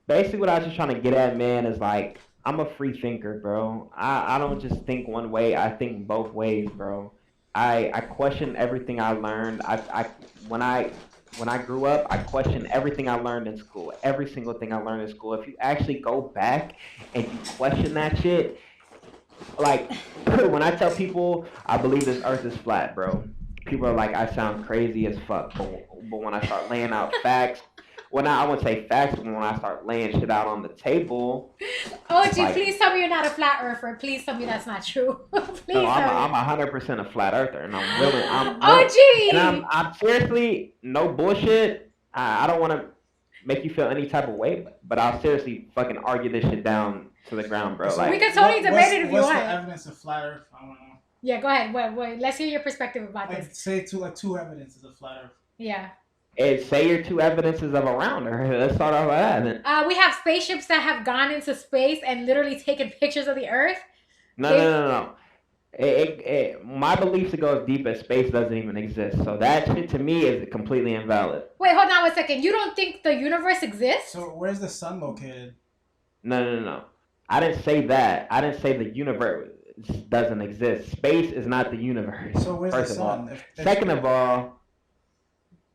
basically what I was just trying to get at, man, is like I'm a free thinker, bro. I don't just think one way. I think both ways, bro. I question everything I learned. When I when I grew up, I questioned everything I learned in school. Every single thing I learned in school. If you actually go back and you question that shit, like when I tell people I believe this earth is flat, bro, people are like, I sound crazy as fuck. But when I start laying out facts, well, now I wouldn't say facts, but when I start laying shit out on the table, it's OG, like, please tell me you're not a flat earther. Please tell me that's not true. no, Please tell I'm me. 100% a flat earther, and and OG! I'm seriously no bullshit. I don't want to make you feel any type of way, but I'll seriously fucking argue this shit down to the ground, bro. So We Like, can totally debate it if you what's the want. evidence of flat Earth? I don't know. Yeah, go ahead. Wait. Let's hear your perspective about Like this. say two evidences of flat Earth. Yeah. say your two evidences of a rounder. Let's start off with that. We have spaceships that have gone into space and literally taken pictures of the Earth. No, no, no, no. My belief to go as deep as space doesn't even exist. So that shit to me is completely invalid. Wait, hold on 1 second. You don't think the universe exists? So where's the sun located? No, no, no, no. I didn't say that. I didn't say the universe doesn't exist. Space is not the universe. So where's First the of sun? all. Second of all,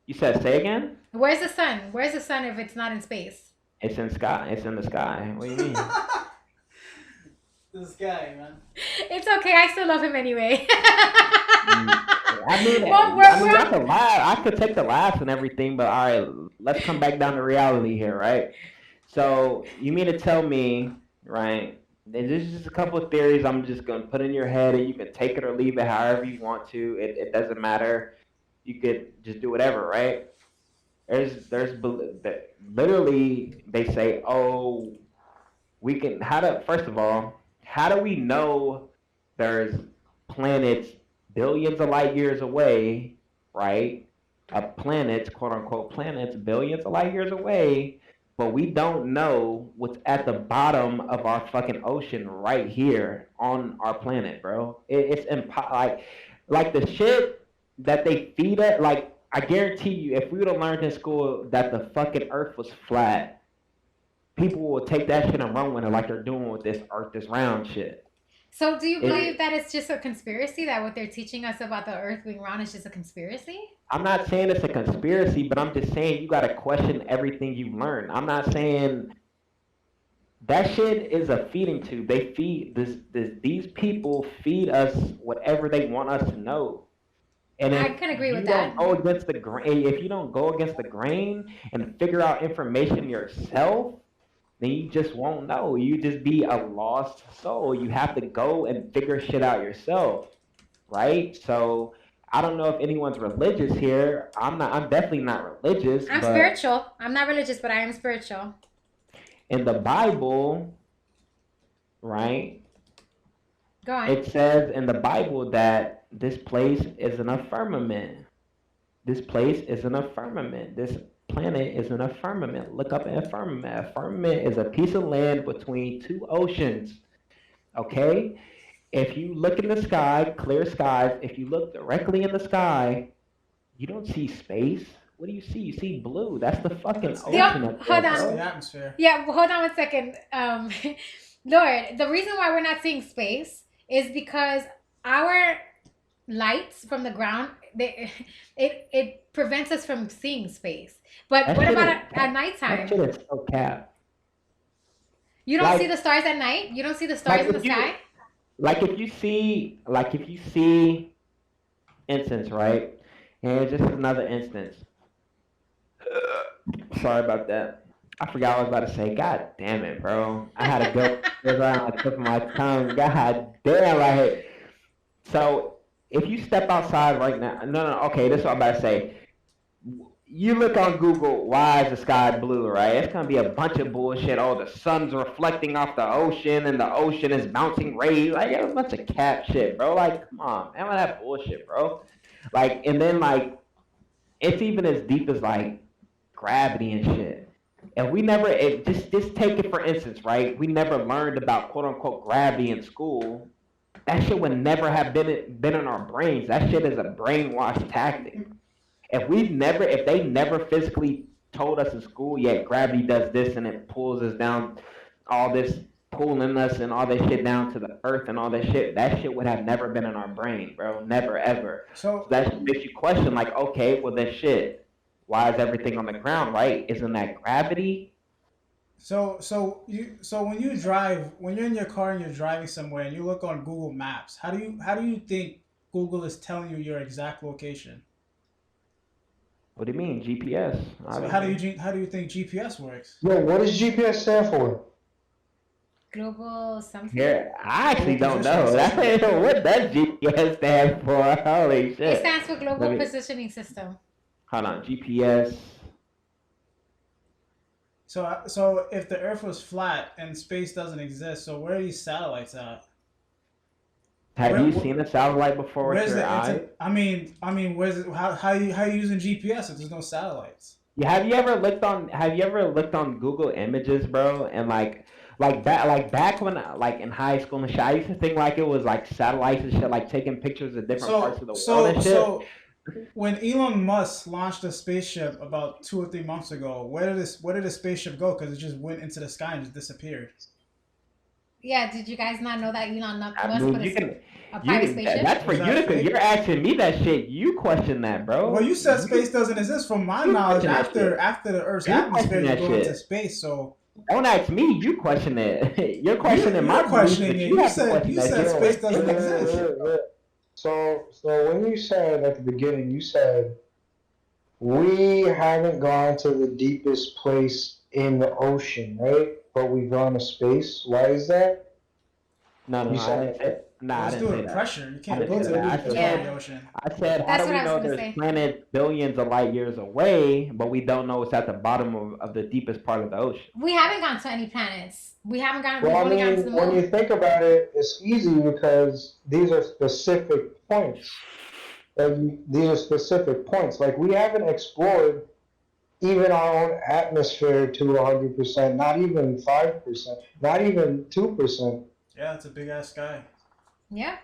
you said say again? Where's the sun? Where's the sun if it's not in space? It's in sky. It's in the sky. What do you mean? This guy, man. It's okay. I still love him anyway. I mean, Well, I could take the laughs and everything, but all right, let's come back down to reality here, right? So you mean to tell me, right? There's just a couple of theories I'm just gonna put in your head, and you can take it or leave it however you want to. It doesn't matter. You could just do whatever, right? Literally they say, oh, we can. First of all, how do we know there's planets billions of light years away, right? Planets, quote unquote planets, billions of light years away, but we don't know what's at the bottom of our fucking ocean right here on our planet, bro. It's like the shit that they feed us. Like I guarantee you, if we would have learned in school that the fucking Earth was flat, people will take that shit and run with it like they're doing with this Earth is round shit. So do you believe that it's just a conspiracy, that what they're teaching us about the Earth being round is just a conspiracy? I'm not saying it's a conspiracy, but I'm just saying you gotta question everything you've learned. I'm not saying that shit is a feeding tube. They feed these people feed us whatever they want us to know. And I if can agree you with don't that. go against the grain, if you don't go against the grain and figure out information yourself, then you just won't know. You just be a lost soul. You have to go and figure shit out yourself, right? So I don't know if anyone's religious here. I'm not. I'm definitely not religious. I'm But spiritual. I'm not religious, but I am spiritual. in the Bible, right? Go on. It says in the Bible that this place is in a firmament. This place is in a firmament. This planet is in a firmament. Look up at a firmament. A firmament is a piece of land between two oceans. Okay? If you look in the sky, clear skies, if you look directly in the sky, you don't see space. What do you see? You see blue. That's the fucking ocean up there, Hold That's on. the atmosphere. Yeah, hold on 1 second. Lord, the reason why we're not seeing space is because our lights from the ground, it prevents us from seeing space. But That what shit about is at that nighttime? shit is so cap. You don't see Like the stars at night? You don't see the like stars in the if you sky? if you see instance, right? And just another instance. Sorry about that. I forgot what I was about to say. God damn it, bro. I had to go right on the tip of my tongue. God damn, I hate. So if you step outside right now, no, okay, this is what I'm about to say. You look on Google, why is the sky blue, right? It's gonna be a bunch of bullshit. Oh, the sun's reflecting off the ocean and the ocean is bouncing rays. Like, it's a bunch of cap shit, bro. Like, come on, man, that bullshit, bro. Like, and then like, it's even as deep as like gravity and shit. And we never, just take it for instance, right? We never learned about quote unquote gravity in school. That shit would never have been in our brains. That shit is a brainwash tactic. If they never physically told us in school, yeah, gravity does this and it pulls us down, all this pulling us and all this shit down to the earth and all that shit would have never been in our brain, bro. Never ever. So So that shit makes you question, like, okay, well then shit. Why is everything on the ground, right? Isn't that gravity? so when you drive, when you're in your car and you're driving somewhere and you look on Google Maps, how do you think Google is telling you your exact location? What do you mean? GPS, So how do obviously. you think GPS works? Yo, what does GPS stand for? Global something. Yeah, I actually Global don't know. positioning That's what does GPS stand for? Holy It shit. stands for Let Global me Positioning System. hold on. GPS. So if the Earth was flat and space doesn't exist, so where are these satellites at? Have Where, you wh- seen a satellite before with where's your the eyes? where's it, how you using GPS if there's no satellites? Yeah, have you ever looked on Google Images, bro? And back when like in high school and shit, I used to think like it was like satellites and shit, like taking pictures of different parts So of the world so and shit. so when Elon Musk launched a spaceship about 2 or 3 months ago, where did the spaceship go? Because it just went into the sky and just disappeared. Yeah, did you guys not know that Elon Musk I put mean, a private spaceship? that's for Was you that to, fake? you're asking me that shit. You question that, bro. Well, you said space doesn't exist. From my You knowledge, question that shit. after the Earth's You atmosphere, question you that go into shit. space. So Don't ask me. You question it. You're questioning my you're belief, questioning but it. you You have to said question that shit. space doesn't Wait, exist. wait, wait. So when you said at the beginning, you said we haven't gone to the deepest place in the ocean, right? But we've gone to space. Why is that? No, You I said didn't say. No, Well, I it's didn't due say to that. pressure. You I can't didn't go say to the that. I deepest part of said, the ocean. how That's do what we I was know gonna there's say. planets billions of light years away, but we don't know what's at the bottom of the deepest part of the ocean? We haven't gone to any planets. We've Well, I only gone to mean, the when you moon. think about it, it's easy because these are specific points. These are specific points. Like we haven't explored even our own atmosphere to 100%, not even 5%, not even 2%. Yeah, it's a big ass sky. Yeah.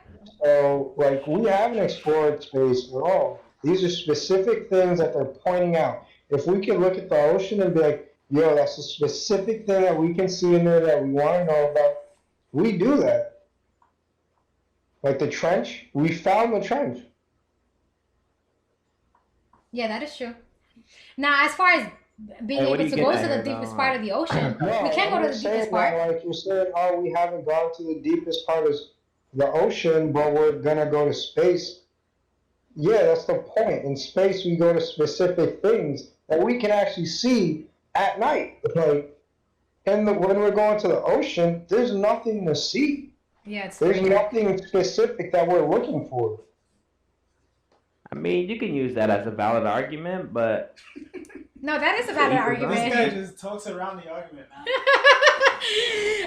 So, like, we haven't explored space at all. These are specific things that they're pointing out. If we can look at the ocean and be like, yo, that's a specific thing that we can see in there that we want to know about, we do that. Like the trench, we found the trench. Yeah, that is true. Now, as far as being Hey, what are able you to go getting to at the here, deepest though? part of the ocean, No, we can't go I'm to the just deepest saying that, part. like you're saying, oh, we haven't gone to the deepest part of the ocean, but we're gonna go to space. Yeah, that's the point. In space, we go to specific things that we can actually see at night. Like, when we're going to the ocean, there's nothing to see. Yeah, it's There's very dark. nothing specific that we're looking for. I mean, you can use that as a valid argument, but No, that is a valid Equals This argument. guy just talks around the argument, man.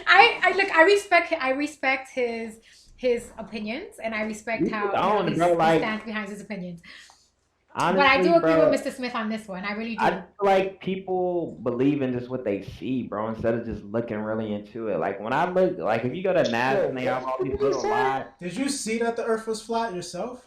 I look. I respect his opinions, and I respect you how don't, he bro. Like, stands behind his opinions. honestly, But I do agree bro, with Mr. Smith on this one. I really do. I feel like people believe in just what they see, bro, instead of just looking really into it. Like when I look, like if you go to NASA and they have all these little lights. Did you see that the Earth was flat yourself?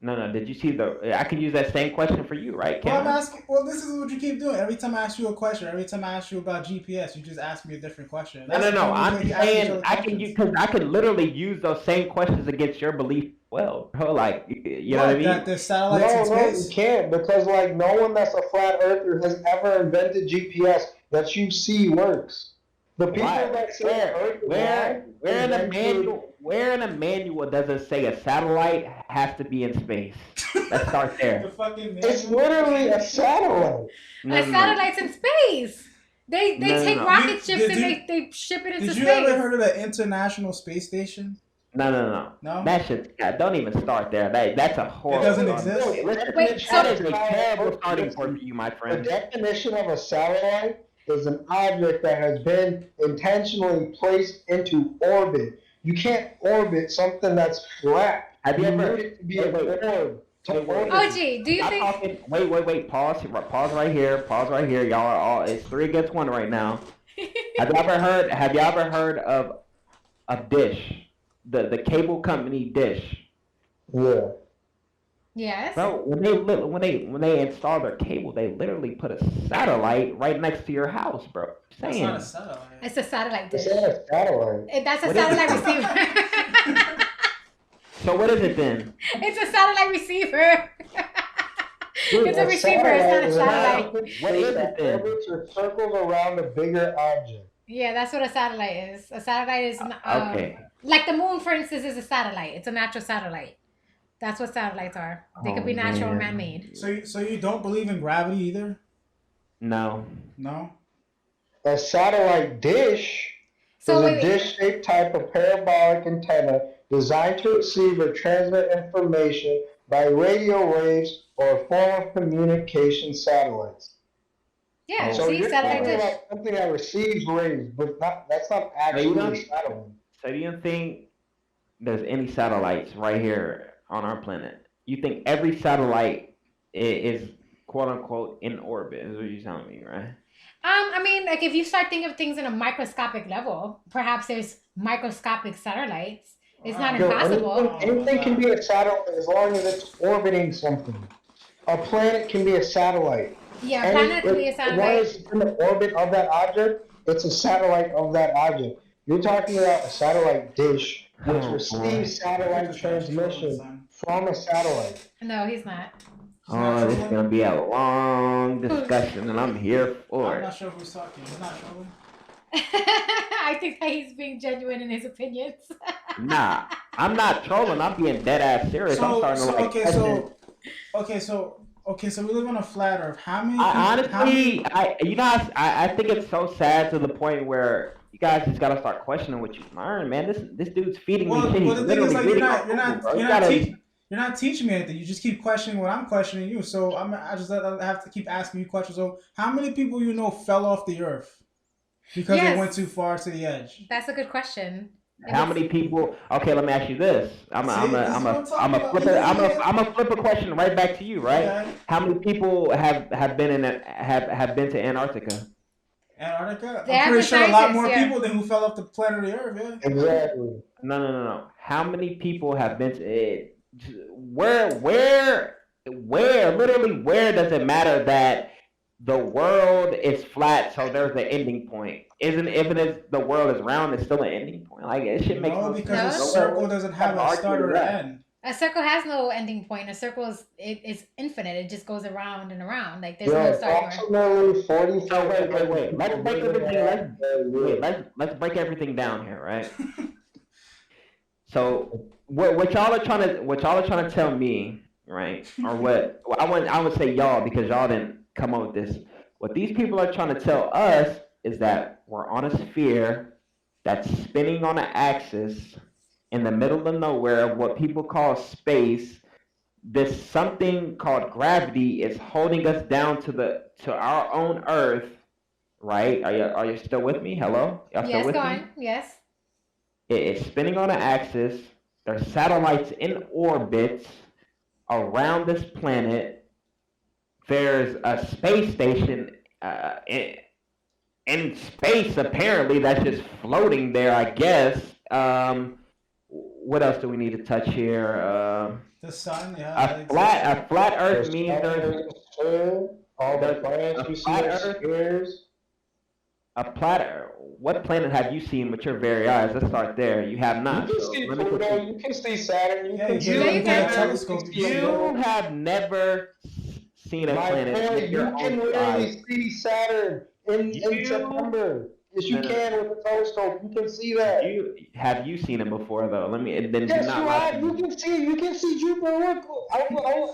No. Did you see the? I can use that same question for you, right, Well, I'm Cameron? asking. Well, this is what you keep doing. Every time I ask you a question, every time I ask you about GPS, you just ask me a different question. No. the only I'm way you ask each saying other I can use because I can literally use those same questions against your belief. Well, bro, like you know what I mean? That there's satellites in No, you space? can't because like no one that's a flat earther has ever invented GPS that you see works. The people Why? that say the Earth is Where in the invented- manual? Where in the manual does it say a satellite has to be in space? Let's start there. The fucking It's manual? literally a satellite. No, A satellite's in space. They No. take You- rocket ships did and you- they ship it into Did space. you ever heard of the International Space Station? No. No. That shit. God, don't even start there. That's a horrible. doesn't starting exist? point. Listen, Wait, so- that is a terrible starting point for you, my The friend. definition of a satellite is an object that has been intentionally placed into orbit. You can't orbit something that's flat. Have you ever- need it to be an wait. orb to Wait. orbit. OG, do you Stop think? talking. Wait. Pause right here. Pause right here. Y'all are all. It's 3 against 1 right now. Have you ever heard of a Dish? The cable company Dish. Yeah. Yes. Bro, when they install their cable, they literally put a satellite right next to your house, bro. That's not a Saying, satellite. It's a satellite It's dish. not a satellite. That's a What is satellite it? receiver. so what is it then? It's a satellite receiver. Dude, It's a receiver. It's not a satellite. What is it then? Orbits or circles around a bigger object. Yeah, that's what a satellite is. A satellite is Okay. like the moon, for instance, is a satellite. It's a natural satellite. That's what satellites are. They could be natural or man. man-made. So you don't believe in gravity either? No. No. A satellite dish So is a wait. dish-shaped type of parabolic antenna designed to receive or transmit information by radio waves or a form of communication satellites. Yeah, So see, you're satellite talking dish. about something that receives waves, but that's not you actually don't- a satellite. So do you think there's any satellites right here on our planet? You think every satellite is quote unquote in orbit? Is what you're telling me, right? I mean, like if you start thinking of things in a microscopic level, perhaps there's microscopic satellites. It's not Yo, impossible. Anything can be a satellite as long as it's orbiting something. A planet can be a satellite. Yeah, planet could be a As long satellite. as it's in the orbit of that object, it's a satellite of that object. You're talking about a satellite dish, which Oh, receives satellite transmission from a satellite. No, he's not. Oh, this is gonna be a long discussion, and I'm here for I'm it. not sure who's talking. He's not trolling. I think that he's being genuine in his opinions. Nah, I'm not trolling. I'm being dead ass serious. I'm starting to like. Okay, so we live on a flat Earth. How many? Honestly, I think it's so sad to the point where you guys just gotta start questioning what you learn, man. This dude's feeding me shit. He's the thing is, literally like, reading off Google, bro. you're not teaching me anything. You just keep questioning what I'm questioning you. So I have to keep asking you questions. So how many people you know fell off the Earth because they Yes. went too far to the edge? That's a good question. How many people? Okay, let me ask you this. I'm See, this is what I'm talking about. I'm a flip a question right back to you, right? Okay. How many people have been to Antarctica? Antarctica? They I'm have pretty the sure a lot scientists, more yeah. people than who fell off the planet of the Earth, yeah. Exactly. No. How many people have been to it? Where? Literally, where does it matter that the world is flat, so there's an ending point? Even if the world is round, it's still an ending point. Like it should make No, no because sense. a No. circle doesn't have a start or an end. A circle has no ending point. A circle is infinite. It just goes around and around. Like there's Yo, no start or end. approximately 40. So wait. Let's break everything down here, right? So what y'all are trying to tell me, right? Or what I would say y'all, because y'all didn't come up with this. What these people are trying to tell us is that we're on a sphere that's spinning on an axis in the middle of nowhere, what people call space. This something called gravity is holding us down to our own Earth, right? Are you still with me? Hello? Y'all still Yes, with go me? on. Yes. It is spinning on an axis. There's satellites in orbit around this planet. There's a space station in space, apparently, that's just floating there, I guess. What else do we need to touch here? The sun, yeah. A flat Earth means there's all the there's planets a we see flat are Earth. spheres. a planet. What planet have you seen with your very eyes? Let's start there. You have not. You can So see let me Pluto, continue. you can see Saturn, you Yeah, can you see can. Jupiter, You can. Telescope, you can see You have never seen a My planet friend, with you your can own eyes. literally see Saturn in You- September. Yes, you No, no. can with a telescope. You can see that. Have you seen it before though? Let me. Then Yes, do not you lie have. to You me. can see. You can see Jupiter.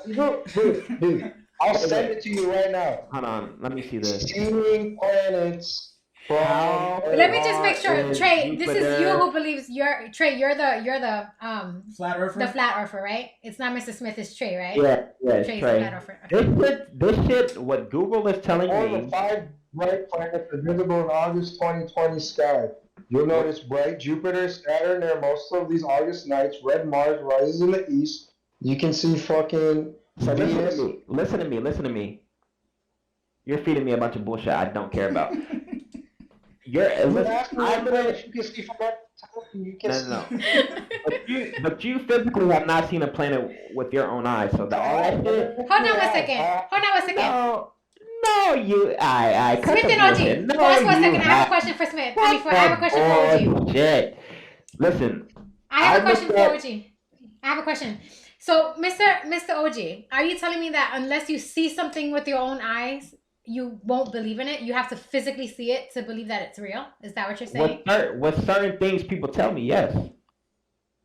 Look, dude. I'll send it to you right now. Hold on. Let me see this. Seeing planets from. How Let me just make sure, is Trey. This is you Jupiter- who believes you're Trey. You're the Flat Earther? the flat earther, right? It's not Mr. Smith. It's Trey, right? Yeah, Trey's Trey. the flat earther. This shit. What Google is telling All the me. 5 bright planets are visible in August 2020 sky. You'll notice bright Jupiter, Saturn there most of these August nights. Red Mars rises in the east. You can see fucking So Venus. listen to me. You're feeding me a bunch of bullshit I don't care about. You asked me what planets you can see from You can No. But you physically have not seen a planet with your own eyes. So all that shit. Hold on one second. No, you. I cut Smith the and bullshit. OG. No, Pause for a you second. I have a have. question for Smith. Cut I have a question for OG. Shit. Listen. I have a question looked for at- OG. I have a question. So, Mr. OG, are you telling me that unless you see something with your own eyes, you won't believe in it? You have to physically see it to believe that it's real? Is that what you're saying? With certain things people tell me, yes.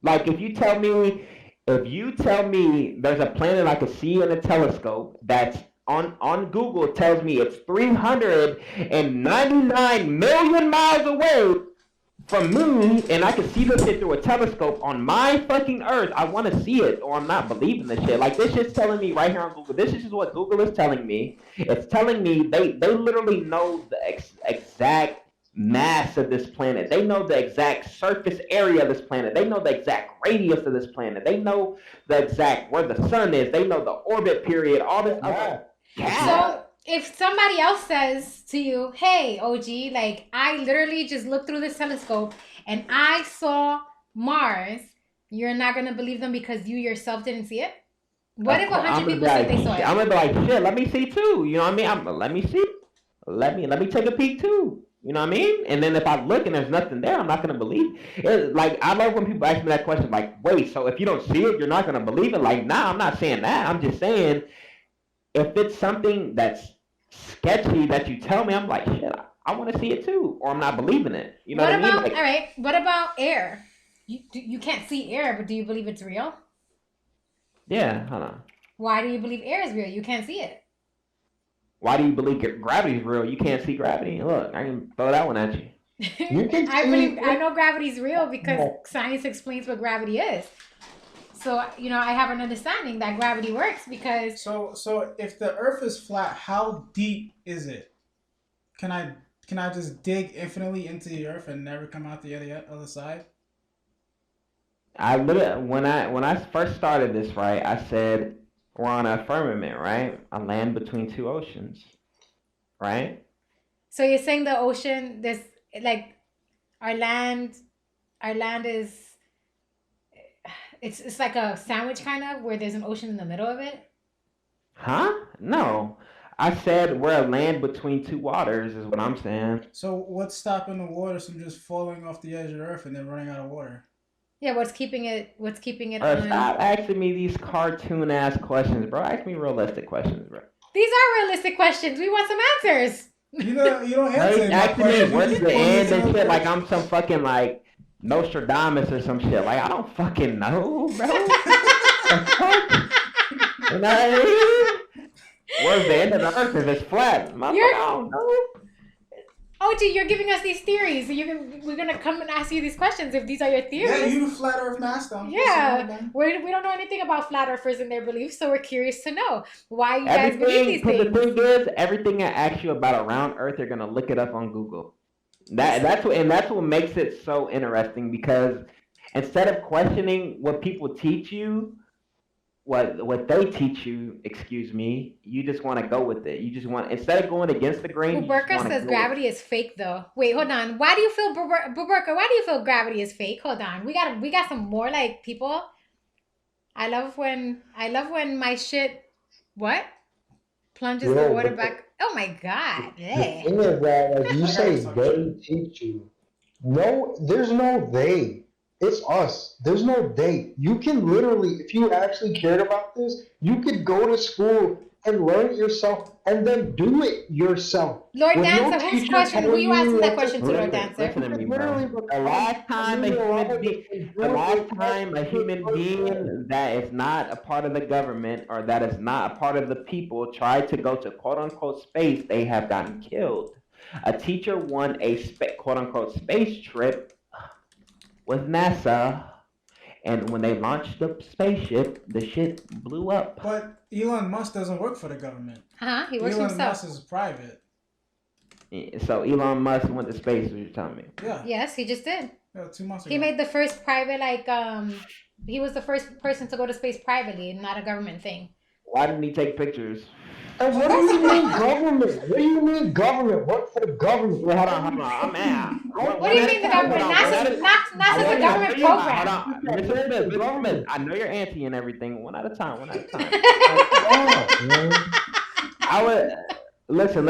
Like if you tell me there's a planet I can see in a telescope that's on Google tells me it's 399 million miles away from me, and I can see this shit through a telescope on my fucking Earth, I want to see it, or I'm not believing this shit. Like this shit's telling me right here on Google. This is just what Google is telling me. It's telling me they literally know the exact mass of this planet. They know the exact surface area of this planet. They know the exact radius of this planet. They know the exact where the sun is. They know the orbit period. All this other. So if somebody else says to you, "Hey, OG, like I literally just looked through this telescope and I saw Mars," you're not gonna believe them because you yourself didn't see it? What if 100 people say they saw it? I'm gonna be like, shit, let me see too. You know what I mean? Let me see. Let me take a peek too. You know what I mean? And then if I look and there's nothing there, I'm not gonna believe it. Like I love when people ask me that question, like, wait, so if you don't see it, you're not gonna believe it? Like, nah, I'm not saying that. I'm just saying if it's something that's sketchy that you tell me, I'm like, shit, I want to see it too, or I'm not believing it. You know what I mean? Like, all right. What about air? You can't see air, but do you believe it's real? Yeah, hold on. Why do you believe air is real? You can't see it. Why do you believe gravity is real? You can't see gravity. Look, I can throw that one at you. I know gravity's real because science explains what gravity is. So, I have an understanding that gravity works because... So if the Earth is flat, how deep is it? Can I just dig infinitely into the Earth and never come out the other side? I literally, when I first started this, right, I said we're on a firmament, right? A land between two oceans, right? So you're saying the ocean, there's like our land is... It's like a sandwich kind of where there's an ocean in the middle of it? Huh? No. I said we're a land between two waters is what I'm saying. So what's stopping the water from just falling off the edge of the Earth and then running out of water? Yeah, what's keeping it on... Stop asking me these cartoon ass questions, bro. Ask me realistic questions, bro. These are realistic questions. We want some answers. You don't answer my asking me questions. what's the end and shit like I'm some fucking like Nostradamus or some shit. Like I don't fucking know, bro. The fuck? You know what I mean? Where's the end of the earth if it's flat? I don't know. OG, you're giving us these theories. We're gonna come and ask you these questions if these are your theories. Yeah, you the flat Earth master. Yeah, we don't know anything about flat earthers and their beliefs, so we're curious to know why you guys believe these things. The thing is, everything I ask you about around Earth, you're gonna look it up on Google. That's what makes it so interesting because instead of questioning what people teach you, what they teach you, you just want to go with it. You just want, instead of going against the grain. Buberka says gravity is fake though. Wait, hold on. Why do you feel Buberka? Why do you feel gravity is fake? Hold on. We got some more like people. I love when my shit plunges the water back. Oh my god. The thing is that like you say they teach you. No, there's no they. It's us. There's no they. You can literally, if you actually cared about this, you could go to school and learn it yourself and then do it yourself. Lord Dancer, whose question? Who you asking that question to, Lord Dancer? Listen to me, bro. The last time a human being that is not a part of the government or that is not a part of the people tried to go to quote unquote space, they have gotten killed. A teacher won a quote unquote space trip with NASA, and when they launched the spaceship, the shit blew up. But Elon Musk doesn't work for the government. He works for himself. Elon Musk is private. So Elon Musk went to space, what you're telling me? Yeah. Yes, he just did. Yeah, 2 months ago. He made the first private, he was the first person to go to space privately, not a government thing. Why didn't he take pictures? And what do you mean government? What do you mean government? What for the government? Wait, hold on. I'm at. What do you mean the government? NASA's a government program. Hold on. Mr. Smith, I know your auntie and everything. One at a time. I would listen.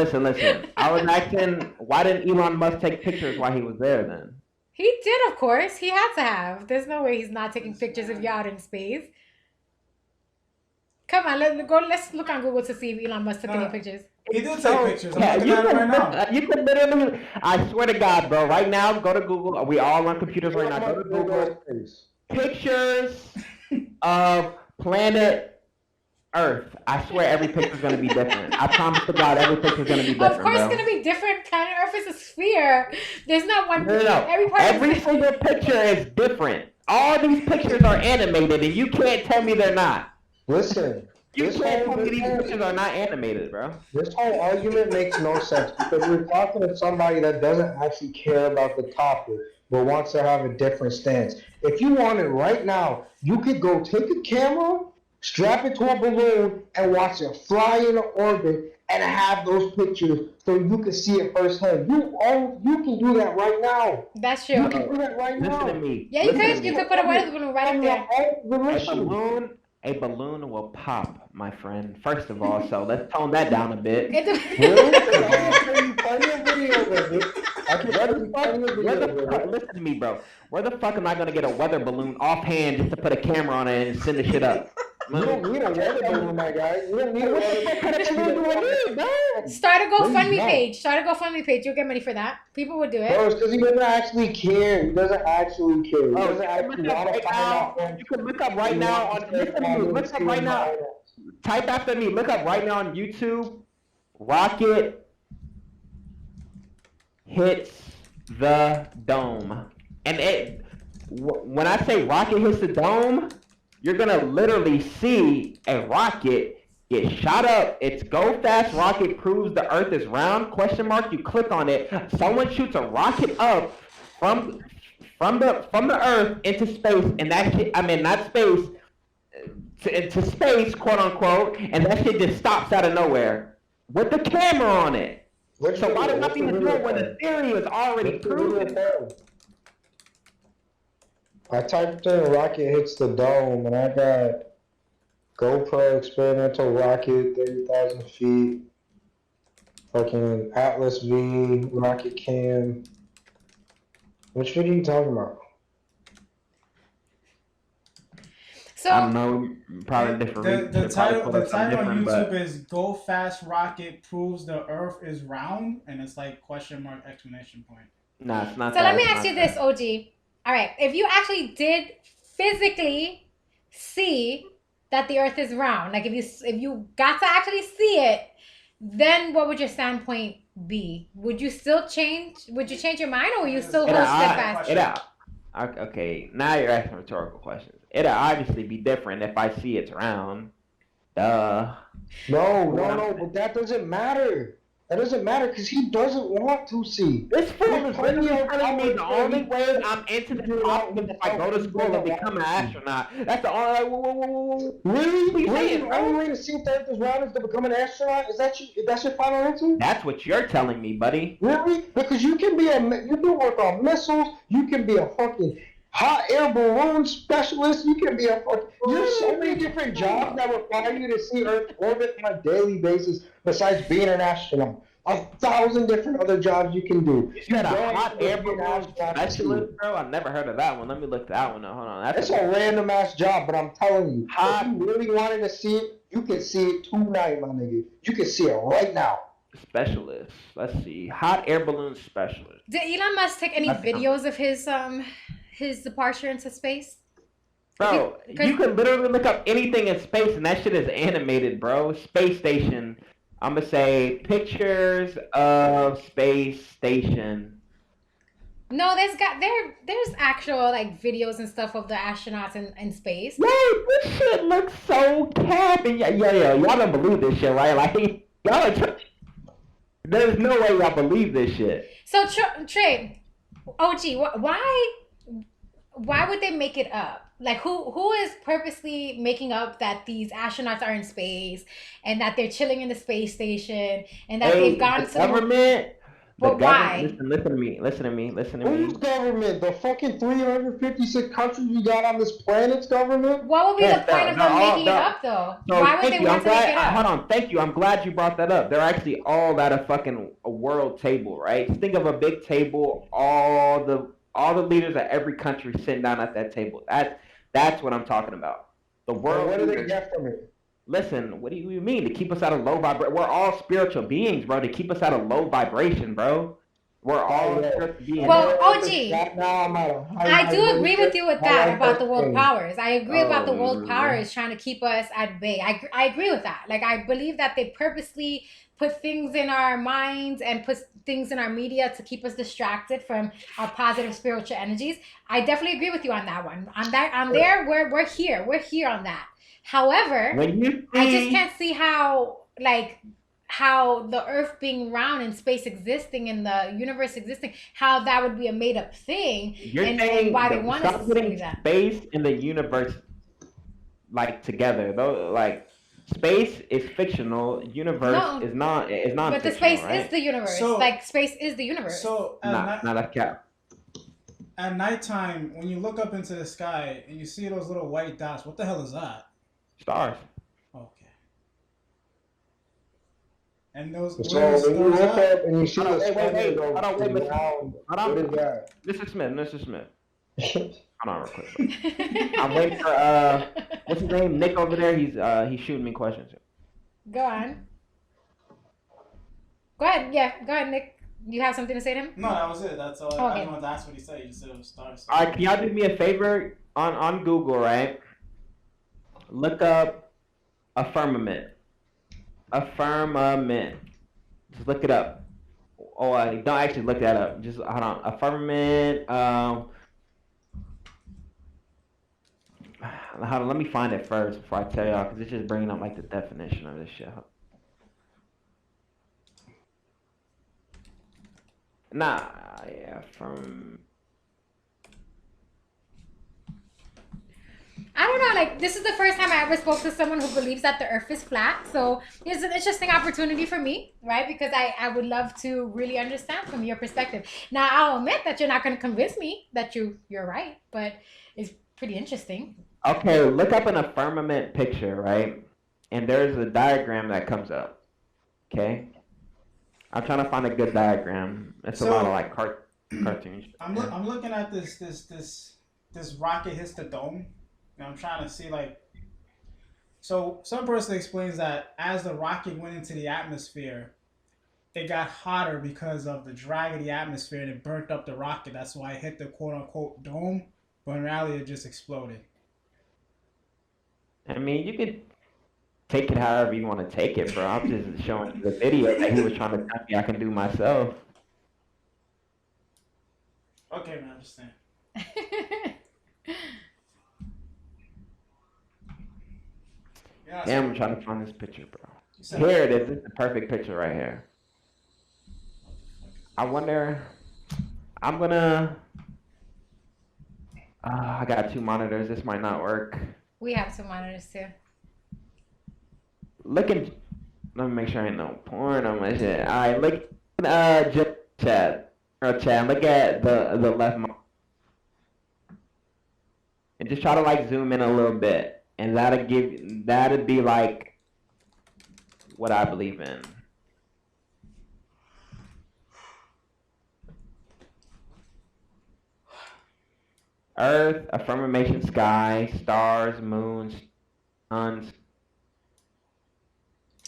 I was asking, why didn't Elon Musk take pictures while he was there then? He did, of course. He had to have. There's no way he's not taking pictures of you out in space. Come on, let's look on Google to see if Elon Musk took any pictures. He did take pictures. I'm looking at it right now. You could literally, I swear to God, bro. Right now, go to Google. We all on computers right now. Go to Google. Pictures of planet Earth. I swear every picture's gonna be different. I promise to God, every picture's gonna be different. Of course, it's gonna be different. Planet Earth is a sphere. There's not one. No. Every single picture is different. All these pictures are animated, and you can't tell me they're not. Listen. You can't tell me these pictures are not animated, bro. This whole argument makes no sense because we're talking to somebody that doesn't actually care about the topic but wants to have a different stance. If you wanted right now, you could go take a camera, strap it to a balloon, and watch it fly in orbit and have those pictures so you can see it firsthand. You can do that right now. That's true. You can do that right now. Listen to me. Yeah, you could. You could put a weather balloon right up there. A balloon will pop, my friend. First of all, so let's tone that down a bit. Listen to me, bro. Where the fuck am I gonna get a weather balloon offhand just to put a camera on it and send the shit up? You don't need a weather balloon, my guy. You don't need a weather balloon. Start a GoFundMe page. You'll get money for that. People would do it. Bro, it's because he doesn't actually care. He doesn't actually care. He doesn't actually want to find out. You can look up right now on. Look up right now. Type after me. Look up right now on YouTube. Rocket hits the dome, and when I say rocket hits the dome, you're gonna literally see a rocket get shot up. It's go fast rocket proves the Earth is round? ? You click on it. Someone shoots a rocket up from the Earth into space, and that shit, not space, into space, quote unquote, and that shit just stops out of nowhere with the camera on it. So why does nothing to do it when the theory is already proven? I typed in rocket hits the dome, and I got GoPro experimental rocket, 30,000 feet, fucking Atlas V, rocket cam. Which video are you talking about? So I don't know, probably different. The title on YouTube is "Go Fast Rocket Proves the Earth is Round," and it's like ? Exclamation point. Nah, it's not. So let me ask you this, OG. All right, if you actually did physically see that the Earth is round, like if you got to actually see it, then what would your standpoint be? Would you still change? Would you change your mind, or would you still hold steadfast? Okay, now you're asking rhetorical questions. It'll obviously be different if I see it's round. Duh. No, but that doesn't matter. That doesn't matter because he doesn't want to see. This fool is literally telling me the only way I'm into the topic is if I go to school and become an astronaut. That's the only Really? The only way to see if the Earth is round is to become an astronaut? That's your final answer? That's what you're telling me, buddy. Really? Because you can work on missiles, you can be a fucking hot air balloon specialist, you can be a fucking... There's so many different jobs that require you to see Earth orbit on a daily basis besides being an astronaut. 1,000 different other jobs you can do. You got a hot air balloon specialist, bro? I've never heard of that one. Let me look that one up. Hold on. That's a random ass job, but I'm telling you, if you really wanted to see it, you can see it tonight, my nigga. You can see it right now. Specialist. Let's see. Hot air balloon specialist. Did Elon Musk take any videos of his departure into space? Bro, you can literally look up anything in space and that shit is animated, bro. Space station. I'm gonna say pictures of space station. No, there's actual like videos and stuff of the astronauts in space. Yo, this shit looks so cap. And y'all don't believe this shit, right? Like y'all there's no way y'all believe this shit. So Trey, OG, why would they make it up? like who is purposely making up that these astronauts are in space and that they're chilling in the space station and that they've gone the to government. The but government. why? Listen to me. Listen to me. Listen to Whose me. government? The fucking 356 countries we got on this planet's government? What would be Yes, the point of they're them all- making it they're- up though? So Why would thank they you. want to make it up? Hold on. Thank you. I'm glad you brought that up. They're actually all at a fucking world table, right? Just think of a big table. All the leaders of every country sitting down at that table. That's what I'm talking about. The Well, world. what do they leaders. get from it? Listen, what do you mean? To keep us at a low vibration. We're all spiritual beings, bro. To keep us at a low vibration, bro. We're all yeah. spiritual beings. Well, OG, Now I'm at a high I do agree with you with that high about the world thing. powers. I agree about the Oh, world man. powers trying to keep us at bay. I agree with that. Like, I believe that they purposely put things in our minds and put things in our media to keep us distracted from our positive spiritual energies. I definitely agree with you on that one. We're here on that. However, When you I just see- can't see how the Earth being round and space existing and the universe existing, how that would be a made up thing, You're and saying why they that want us stop to putting believe that. space and the universe like together. Though, like space is fictional, universe No, is not. Is not. But the space is the universe. So- Like, space is the universe. So Not a cap. at nighttime, when you look up into the sky and you see those little white dots, what the hell is that? Stars. Okay. And those So where those when you stars look at? up and you see Hold on, the wait, sun wait. go Hold on, wait, listen. round, Hold on. what is that? Mr. Smith. Hold on, real quick. I'm waiting for what's his name? Nick over there. He's shooting me questions. Go on. Go ahead. Yeah, go ahead, Nick. You have something to say to him? No, that was it. That's all. I Okay. didn't want to ask what he said. He just said it was stars. All right, can y'all do me a favor on Google, right? Look up a firmament. A firmament. Just look it up. Oh, don't actually look that up. Just hold on. A firmament. Hold on. Let me find it first before I tell y'all, because it's just bringing up like the definition of this shit. Nah, yeah, I don't know, like, this is the first time I ever spoke to someone who believes that the earth is flat. So it's an interesting opportunity for me, right? Because I would love to really understand from your perspective. Now, I'll admit that you're not going to convince me that you're right, but it's pretty interesting. Okay, look up an firmament picture, right? And there's a diagram that comes up. Okay? I'm trying to find a good diagram. It's a So- lot of like cartoons. I'm looking at this rocket hits the dome, and I'm trying to see like. So some person explains that as the rocket went into the atmosphere, it got hotter because of the drag of the atmosphere, and it burnt up the rocket. That's why it hit the quote unquote dome, but in reality, it just exploded. I mean, you could take it however you want to take it, bro. I'm just showing you the video that he was trying to tell me I can do myself. Okay, man, I understand. Yeah, Damn, I'm trying to find this picture, bro. you said- Here it is. This is the perfect picture right here. I wonder. I'm gonna. I got two monitors. This might not work. We have some monitors too. Look at. Let me make sure I ain't no porn on my shit. All right, look. Just chat or chat. Look at the left. And just try to like zoom in a little bit, and that'd be like what I believe in. Earth, a firmament sky, stars, moons, suns.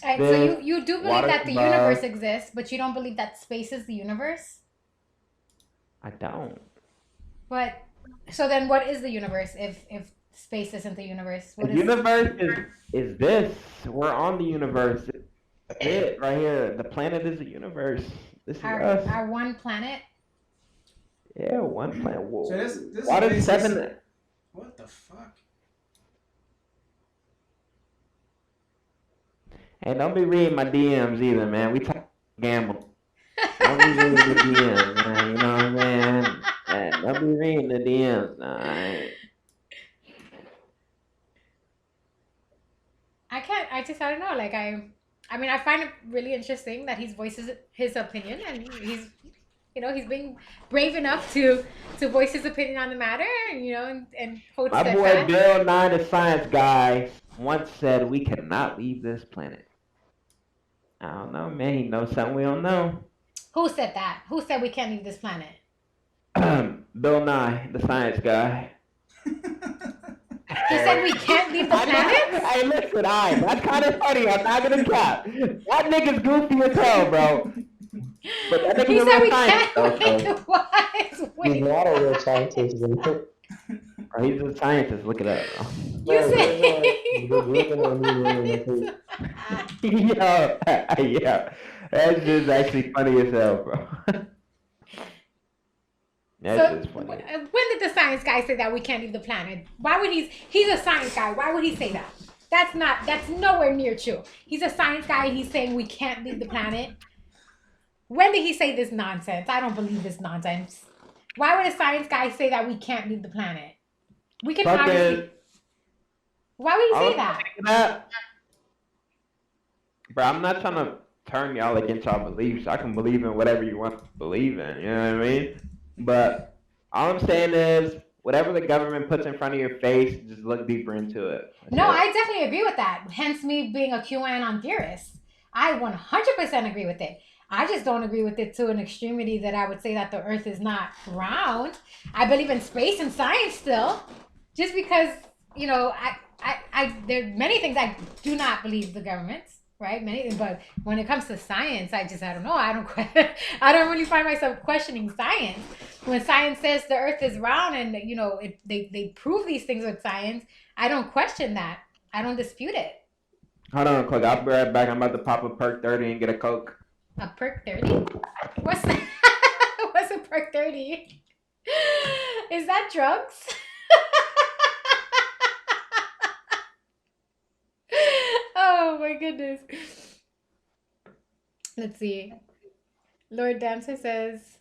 Alright, so you do believe water that the above. universe exists, but you don't believe that space is the universe? I don't. But so then what is the universe if space isn't the universe? What The is universe is this. We're on the universe. It's it right here. The planet is the universe. This is us. our one planet? Yeah, one planet. Whoa. So this is Why does basically- seven? What the fuck? Hey, don't be reading my DMs either, man. We talk gamble. Don't be reading the DMs, man. You know what I'm saying? Hey, don't be reading the DMs, alright? I don't know. Like I mean, I find it really interesting that he voices his opinion, and he's being brave enough to voice his opinion on the matter, and hold My boy steadfast. Bill Nye, the science guy, once said we cannot leave this planet. I don't know, man. He knows something we don't know. Who said that? Who said we can't leave this planet? Bill Nye, the science guy. He said we can't leave the planet? Hey, listen, that's kind of funny. I'm not gonna cap. That nigga's goofy as hell, bro. But that nigga's He a said real we scientist, can't though, leave so. the what? He's not a real scientist. Or he's a scientist. Look it up, bro. You said yeah. That's just actually funny as hell, bro. That's just funny. When did the science guy say that we can't leave the planet? Why would he's a science guy. Why would he say that? That's nowhere near true. He's a science guy and he's saying we can't leave the planet. When did he say this nonsense? I don't believe this nonsense. Why would a science guy say that we can't leave the planet? We can obviously. Why would he say that? Bro, I'm not trying to turn y'all against y'all beliefs. I can believe in whatever you want to believe in. You know what I mean? But all I'm saying is, whatever the government puts in front of your face, just look deeper into it. No, I definitely agree with that. Hence me being a QAnon theorist. I 100% agree with it. I just don't agree with it to an extremity that I would say that the Earth is not round. I believe in space and science still. Just because, there are many things I do not believe the government's, right? Many things, but when it comes to science, I don't know. I don't really find myself questioning science. When science says the Earth is round and they prove these things with science, I don't question that. I don't dispute it. Hold on, quick. I'll be right back. I'm about to pop a perk 30 and get a Coke. A perk 30? What's that? What's a perk 30? Is that drugs? Oh my goodness. Let's see. Lord Dancer says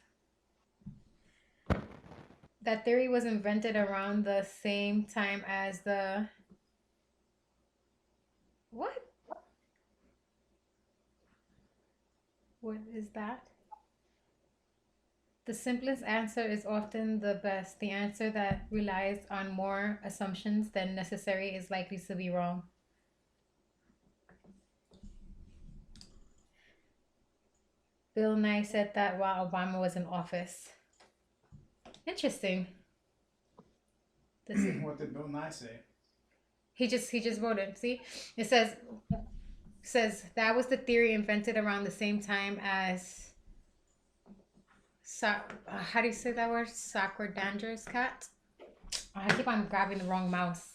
that theory was invented around the same time as the... What? What is that? The simplest answer is often the best. The answer that relies on more assumptions than necessary is likely to be wrong. Bill Nye said that while Obama was in office. Interesting. What did Bill Nye say? He just voted. See, it says that was the theory invented around the same time as how do you say that word? Sacrodangerous cat. I keep on grabbing the wrong mouse.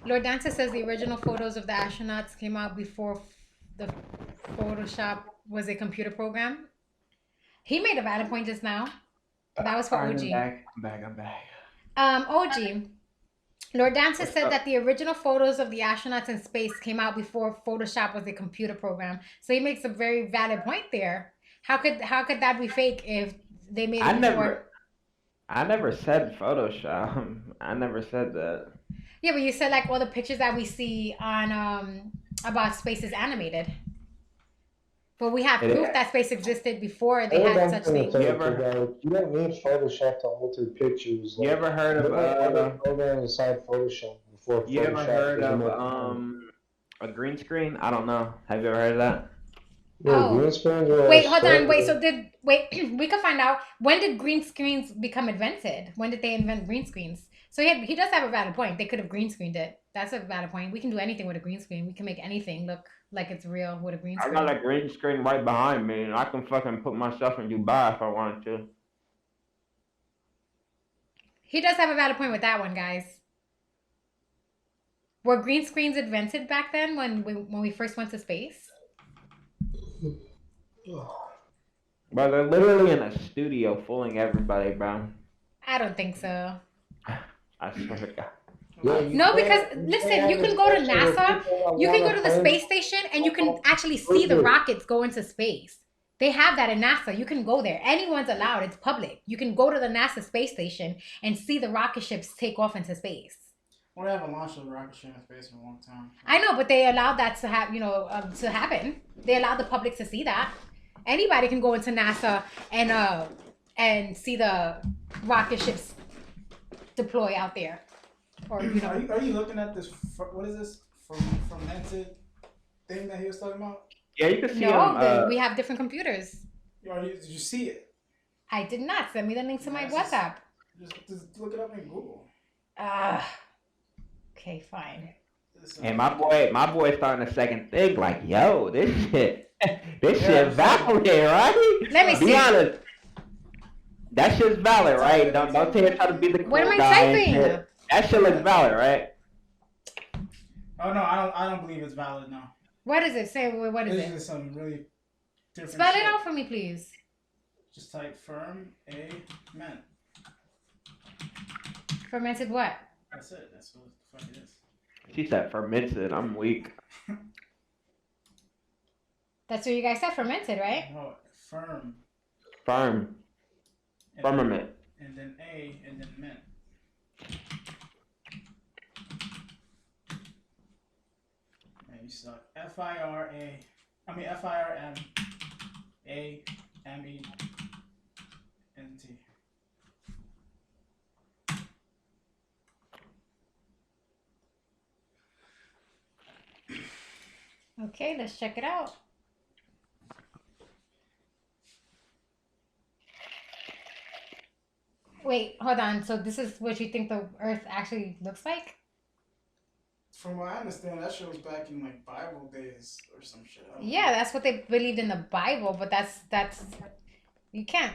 Lord Dancer says the original photos of the astronauts came out before the Photoshop was a computer program. He made a valid point just now. That was for OG. I'm back. OG. Lord Dancer said that the original photos of the astronauts in space came out before Photoshop was a computer program. So he makes a very valid point there. How could that be fake if they made it before? I never said Photoshop. I never said that. Yeah, but you said like all the pictures that we see on about space is animated. But we have proof that space existed before they had such things. You don't need Photoshop to alter pictures. You ever heard of program inside Photoshop before Photoshop? You ever heard of a green screen? I don't know. Have you ever heard of that? Yeah, green screens. Wait, hold on. We can find out, when did green screens become invented? When did they invent green screens? So he does have a valid point. They could have green screened it. That's a valid point. We can do anything with a green screen. We can make anything look like it's real with a green screen. I got a green screen right behind me, and I can fucking put myself in Dubai if I wanted to. He does have a valid point with that one, guys. Were green screens invented back then when we first went to space? Bro, they're literally in a studio fooling everybody, bro. I don't think so. I swear to God. No, because listen, you can go to NASA, you can go to the space station, and you can actually see the rockets go into space. They have that in NASA. You can go there. Anyone's allowed. It's public. You can go to the NASA space station and see the rocket ships take off into space. Well, they haven't launched a rocket ship in space in a long time. I know, but they allowed that to have, to happen. They allowed the public to see that. Anybody can go into NASA and see the rocket ships deploy out there. Or Are you looking at this? What is this? Fermented thing that he was talking about? Yeah, you can see No, we have different computers. Did you see it? I did not. Send me the link to my WhatsApp. Just look it up in Google. Okay, fine. And my boy starting to second think like, yo, this shit valid, right? Let me see. Be honest. That shit's valid, right? Don't take it try to be the cool What am I guy and typing? shit. That shit looks valid, right? Oh no, I don't believe it's valid now. What does it say? What is This it? is some really different Spell shit. it out for me, please. Just type ferment. Fermented what? That's it. That's what the fuck it is. She said fermented. I'm weak. That's what you guys said, fermented, right? No, firm. Firm. And Firmament. and then A and then mint. Man, you suck. FIRMAME. Okay, let's check it out. Wait, hold on. So this is what you think the Earth actually looks like? From what I understand, that shit was back in like Bible days or some shit. I don't Yeah, know. that's what they believed in the Bible, but that's you can't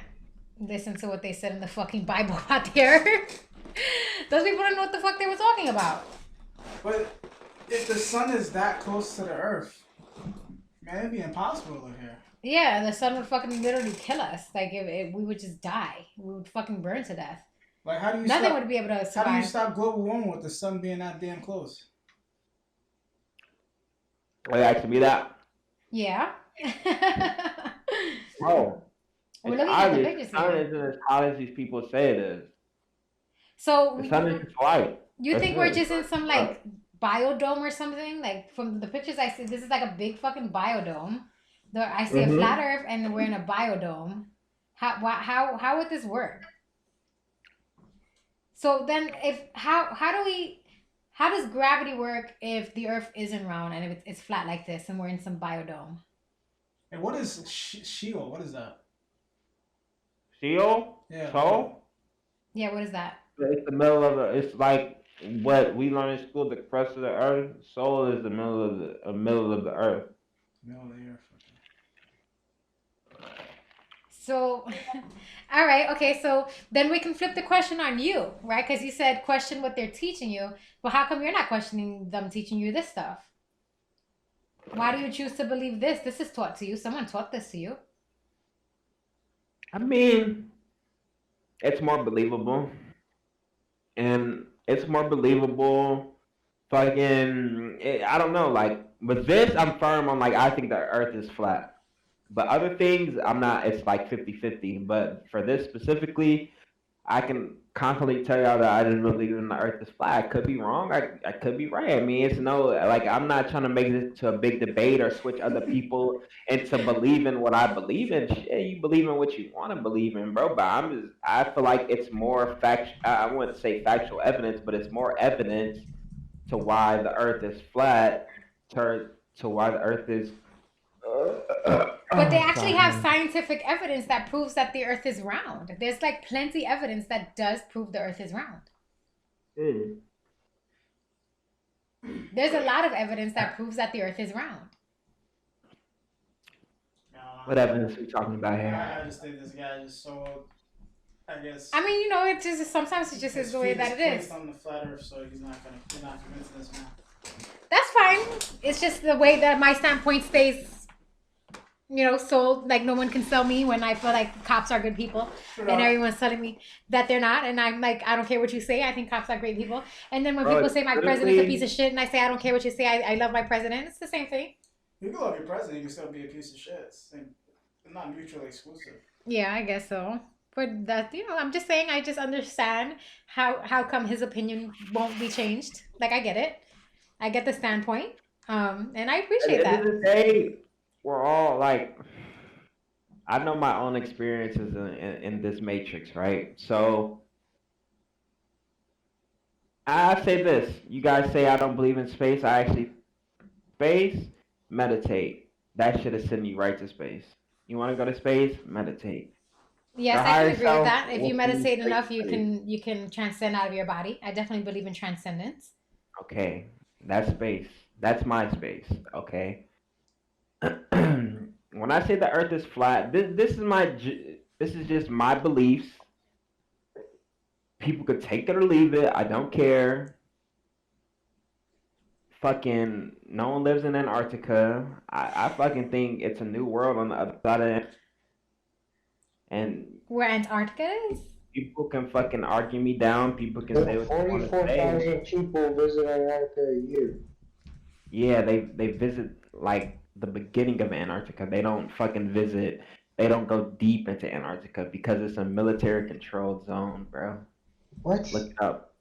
listen to what they said in the fucking Bible out there. Those people didn't know what the fuck they were talking about. But if the sun is that close to the Earth, man, it'd be impossible to live here. Yeah, the sun would fucking literally kill us. Like if we would just die. We would fucking burn to death. Like, how do you Nothing stop? would be able to How do you survive. stop global warming with the sun being that damn close? Are you asking me that? Yeah. Oh. We're It's looking at the obvious. pictures The sun here. isn't as hot as these people say it is. So The sun is just light. you That's think we're it. just in some like biodome or something? Like from the pictures I see, this is like a big fucking biodome. I see a Mhm. flat Earth and we're in a biodome. How would this work? So then, how does gravity work if the Earth isn't round and if it's flat like this and we're in some biodome? And what is Sheol? What is that? Sheol? Yeah. Soul? Yeah, what is that? It's the middle of the. It's like what we learn in school. The crust of the earth. Soul is the middle of the earth. Middle of the earth. So, all right, okay. So then we can flip the question on you, right? Because you said question what they're teaching you, but how come you're not questioning them teaching you this stuff? Why do you choose to believe this? This is taught to you. Someone taught this to you. I mean, it's more believable, and it's more believable. I don't know. Like with this, I'm firm on like I think the Earth is flat. But other things, I'm not. It's like 50-50. But for this specifically, I can confidently tell y'all that I didn't believe in the Earth is flat. I could be wrong. I could be right. I mean, it's no like I'm not trying to make this to a big debate or switch other people into believing what I believe in. Shit, you believe in what you want to believe in, bro. But I feel like it's more fact. I wouldn't say factual evidence, but it's more evidence to why the Earth is flat, to why the Earth is. But they actually have scientific evidence that proves that the Earth is round. There's like plenty evidence that does prove the Earth is round. There's a lot of evidence that proves that the Earth is round. What evidence are we talking about here? I just think this guy is so. I guess. I mean, it just sometimes it just is the way that it is. Placed on the flat Earth, so you're not convincing this man. That's fine. It's just the way that my standpoint stays. Sold. Like no one can sell me when I feel like cops are good people, and everyone's telling me that they're not, and I'm like, I don't care what you say. I think cops are great people. And then when people say my president's a piece of shit, and I say I don't care what you say, I love my president. It's the same thing. You can love your president, you can still be a piece of shit. not mutually exclusive. Yeah, I guess so. But that, I'm just saying, I just understand how come his opinion won't be changed. Like, I get it. I get the standpoint. And I At the appreciate end of that. the day, we're all like, I know my own experiences in this matrix, right? So I say this. You guys say I don't believe in space. I actually space, meditate. That shit is sending you right to space. You want to go to space? Meditate. Your Yes, I can higher agree with self that. If you will send you meditate straight enough, to space. you can transcend out of your body. I definitely believe in transcendence. Okay, that's space. That's my space. Okay. When I say the Earth is flat, this is just my beliefs. People could take it or leave it. I don't care. Fucking no one lives in Antarctica. I fucking think it's a new world on the other side of it. And Where Antarctica is? people can fucking argue me down. People can say There what they want to say. 44,000 people visit Antarctica a year. Yeah, they visit like the beginning of Antarctica. They don't fucking visit. They don't go deep into Antarctica because it's a military controlled zone, bro. What? Look it up.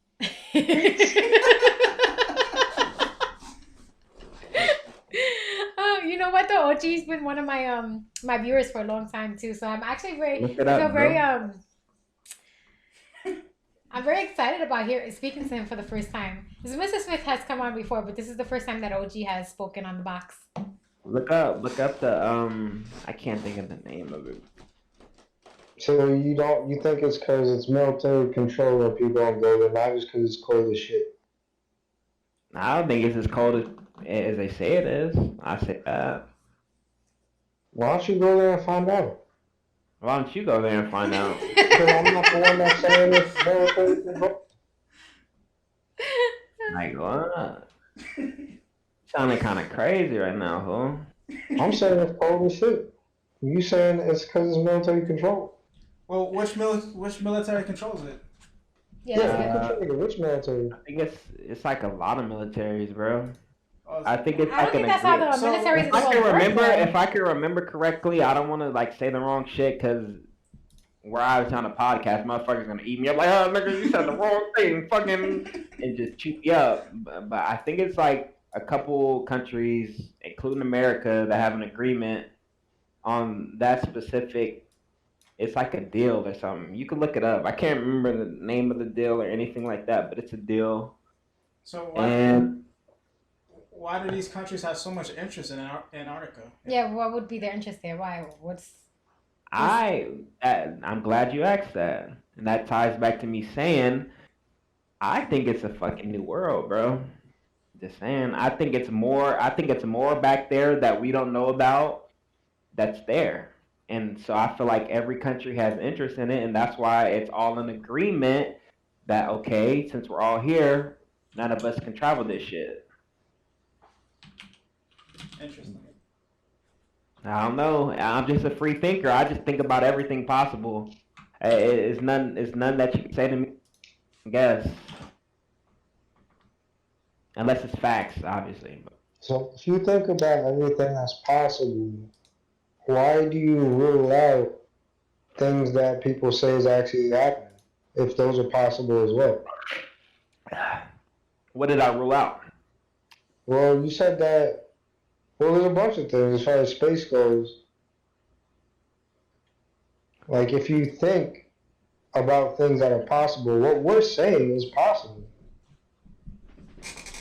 Oh, you know what though? Ochi's been one of my viewers for a long time too. So I'm actually Look it I feel up, very bro. I'm very excited about speaking to him for the first time. Because Mr. Smith has come on before, but this is the first time that OG has spoken on the box. Look up the I can't think of the name of it. So you think it's because it's military control that people don't go there, not just because it's cold as shit? I don't think it's as cold as they say it is. I say that. Why don't you go there and find out? Why don't you go there and find out? Because I'm not the one that's saying it's military control. Like what? Sounding kind of crazy right now, huh? I'm saying it's cold as shit. You saying it's because it's military control? Well, which military controls it? Yeah, that's good. Uh, Which military? I think it's like a lot of militaries, bro. Oh, I think it's I don't like think an that's how the agreement. So, military is If I supposed can to work. remember, though. if I can remember correctly, I don't want to like say the wrong shit because where I was on a podcast, motherfuckers gonna eat me up like, oh nigga, you said the wrong thing, fucking, and just chew me up. But I think it's like a couple countries, including America, that have an agreement on that specific. It's like a deal or something. You can look it up. I can't remember the name of the deal or anything like that, but it's a deal. so And why do these countries have so much interest in Antarctica? Yeah, what would be their interest there? Why? I'm glad you asked that, and that ties back to me saying I think it's a fucking new world, bro. Just saying, I think it's more. I think it's more back there that we don't know about. That's there, and so I feel like every country has interest in it, and that's why it's all in agreement that okay, since we're all here, none of us can travel this shit. Interesting. I don't know. I'm just a free thinker. I just think about everything possible. It's none. It's none that you can say to me. I guess, unless it's facts, obviously. So if you think about everything that's possible, why do you rule out things that people say is actually happening if those are possible as well? What did I rule out? Well, you said that. Well, there's a bunch of things as far as space goes. Like if you think about things that are possible, what we're saying is possible.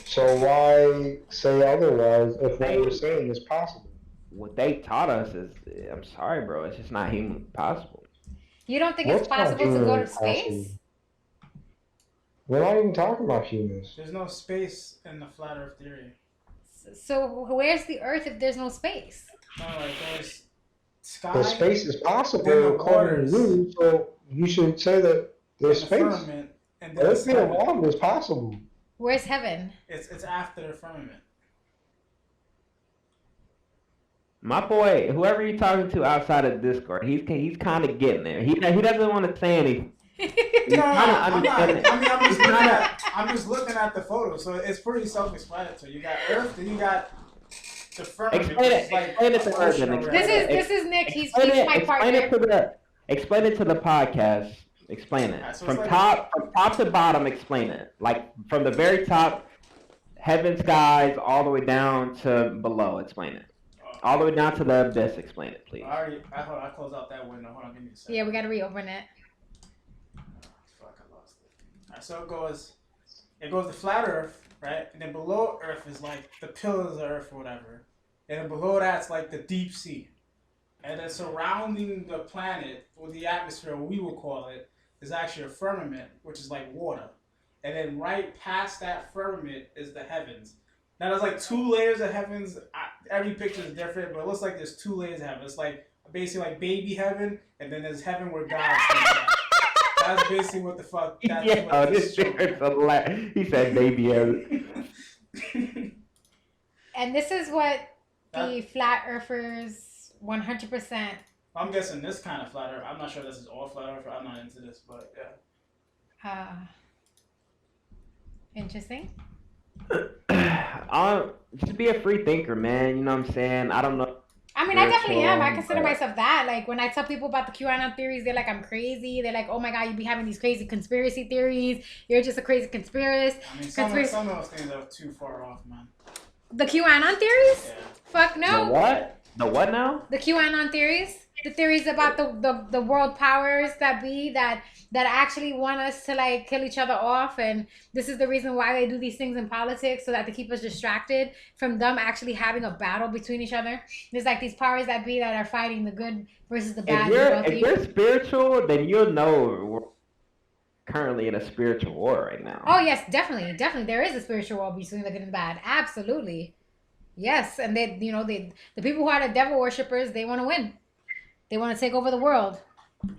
So why say otherwise if what we're saying is possible? What they taught us is, I'm sorry, bro. It's just not humanly possible. You don't think What's it's not possible to go humanly to space? possible? We're not even talking about humans. There's no space in the flat Earth theory. So where's the Earth if there's no space? No, like there's sky. The space is Then possible the according to waters. you, so you should say that there's in the space. firmament, and then Let's it's be heaven. wrong, it's possible. Where's heaven? It's after the firmament. My boy, whoever you're talking to outside of Discord, he's kind of getting there. He doesn't want to say anything. No, I'm not. understanding. I'm just looking at the photo, so it's pretty self-explanatory. You got Earth, then you got the firmament. Explain it. It's like Explain it to her. ocean Then. or This whatever. is Nick. He's Explain it. my Explain it partner. to the. Explain it to the podcast. Explain it Alright, so from it's like top to bottom. Explain it like from the very top, heaven, skies, all the way down to below. Explain it. All the way down to the abyss. Explain it, please. I closed out that window. Hold on, give me a second. Yeah, we gotta reopen it. Fuck, I lost it. Alright, so it goes the flat Earth, right? And then below Earth is like the pillars of Earth or whatever. And then below that's like the deep sea. And then surrounding the planet, or the atmosphere, what we would call it, is actually a firmament, which is like water. And then right past that firmament is the heavens. Now there's like 2 layers of heavens. Every picture is different, but it looks like there's 2 layers of heaven. It's like basically like baby heaven, and then there's heaven where God stays at. That's basically what the fuck. That's Yeah, what this shit's hilarious. He said baby heaven. And this is what the flat earthers 100%. I'm guessing this kind of flat Earth. I'm not sure this is all flat Earth. I'm not into this, but yeah. Interesting. Just be a free thinker, man. You know what I'm saying? I don't know. I mean, I definitely am. I consider but- myself that. Like, when I tell people about the QAnon theories, they're like, I'm crazy. They're like, oh my God, you be having these crazy conspiracy theories. You're just a crazy conspiracist. I mean, some of those things are too far off, man. The QAnon theories? Yeah. Fuck no. The what? The what now? The QAnon theories? The theories about the world powers that be that actually want us to like kill each other off, and this is the reason why they do these things in politics, so that they keep us distracted from them actually having a battle between each other. There's like these powers that be that are fighting the good versus the bad. If you're spiritual, then you'll know we're currently in a spiritual war right now. Oh yes, definitely. There is a spiritual war between the good and the bad. Absolutely. Yes, and the people who are the devil worshippers, they want to win. They want to take over the world.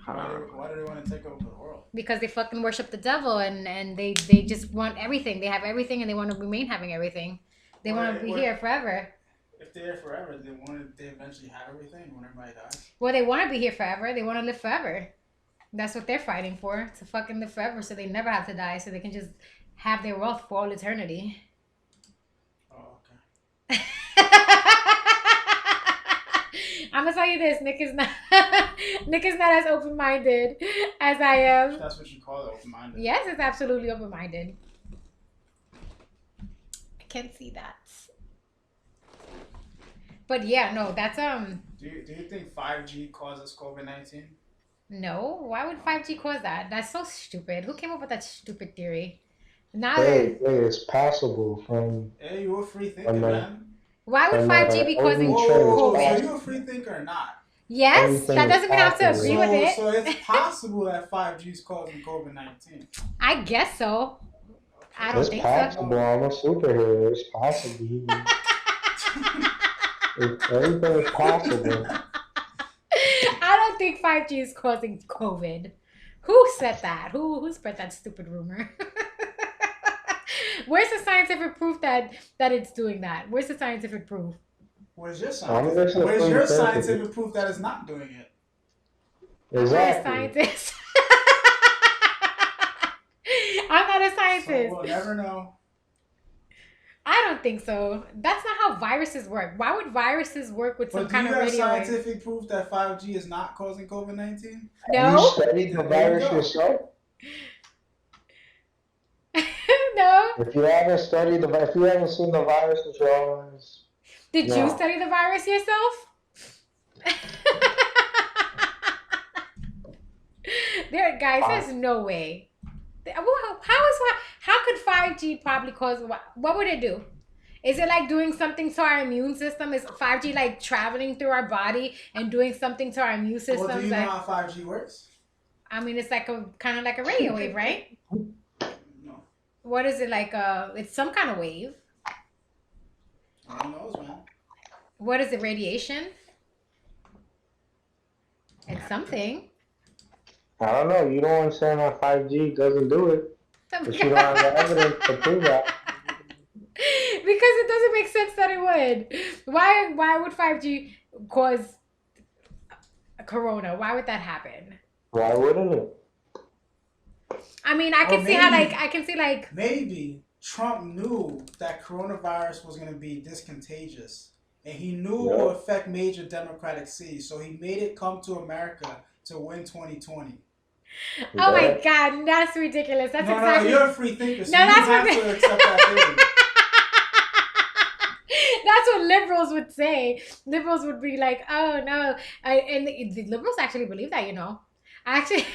Why do they want to take over the world? Because they fucking worship the devil, and they just want everything. They have everything, and they want to remain having everything. They want to be here forever. If they're here forever, they eventually have everything when everybody dies. Well, they want to be here forever. They want to live forever. That's what they're fighting for, to fucking live forever, so they never have to die, so they can just have their wealth for all eternity. Oh, okay. I'm gonna tell you this: Nick is not as open-minded as I am. That's what you call it, open-minded. Yes, it's absolutely open-minded. I can't see that. But yeah, no, that's Do you think 5G causes COVID-19? no. Why would 5G cause that? That's so stupid. Who came up with that stupid theory? Now Hey, it's passable from. Hey, you're a free thinker, I'm not- man. why would 5G be causing Whoa, COVID? so you a free thinker or not? Yes, Everything that is doesn't mean I have to possible. agree with it. So it's possible that 5G is causing COVID-19. I guess so. I don't It's think possible. I'm a superhero. It's possible. Everything is possible. I don't think 5G is causing COVID. Who said that? Who spread that stupid rumor? Where's the scientific proof that it's doing that? Where's the scientific proof? Where's your listening to scientific proof that it's not doing it? I'm not a Exactly. scientist. I'm not a So scientist. we'll never know. I don't think so. That's not how viruses work. Why would viruses work with some But do kind you of have radio wave? scientific proof that 5G is not causing COVID-19? Have you No. studied the There you virus go. yourself? No. If you haven't studied if you haven't seen the virus with your eyes, Did you No. study the virus yourself? Guys, there's no way. How could 5G probably cause what would it do? Is it like doing something to our immune system? Is 5G like traveling through our body and doing something to our immune systems? Well, do you know Like, how 5G works? I mean, it's like a kind of like a radio wave, right? No. What is it like? It's some kind of wave. Who knows, man? What is it? Radiation? It's something. I don't know. You don't understand how 5G doesn't do it, but you don't have the evidence to prove that. Because it doesn't make sense that it would. Why would 5G cause a corona? Why would that happen? Why wouldn't it? I mean, I Or can see how maybe- like I can see like Maybe Trump knew that coronavirus was going to be this contagious, and he knew it would affect major Democratic seats, so he made it come to America to win 2020. Oh my God, that's ridiculous. That's No, exactly. you're a free thinker, so No, you that's have what- to accept that theory. That's what liberals would say. Liberals would be like, "Oh no," and the liberals actually believe that. I actually.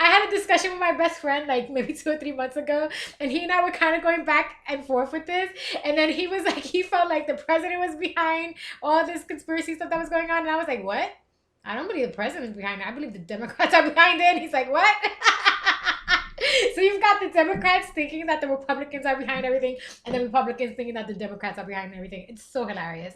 I had a discussion with my best friend like maybe 2 or 3 months ago, and he and I were kind of going back and forth with this. And then he was like, he felt like the president was behind all this conspiracy stuff that was going on, and I was like, what? I don't believe the president's behind it. I believe the Democrats are behind it. And he's like, what? So you've got the Democrats thinking that the Republicans are behind everything, and the Republicans thinking that the Democrats are behind everything. It's so hilarious.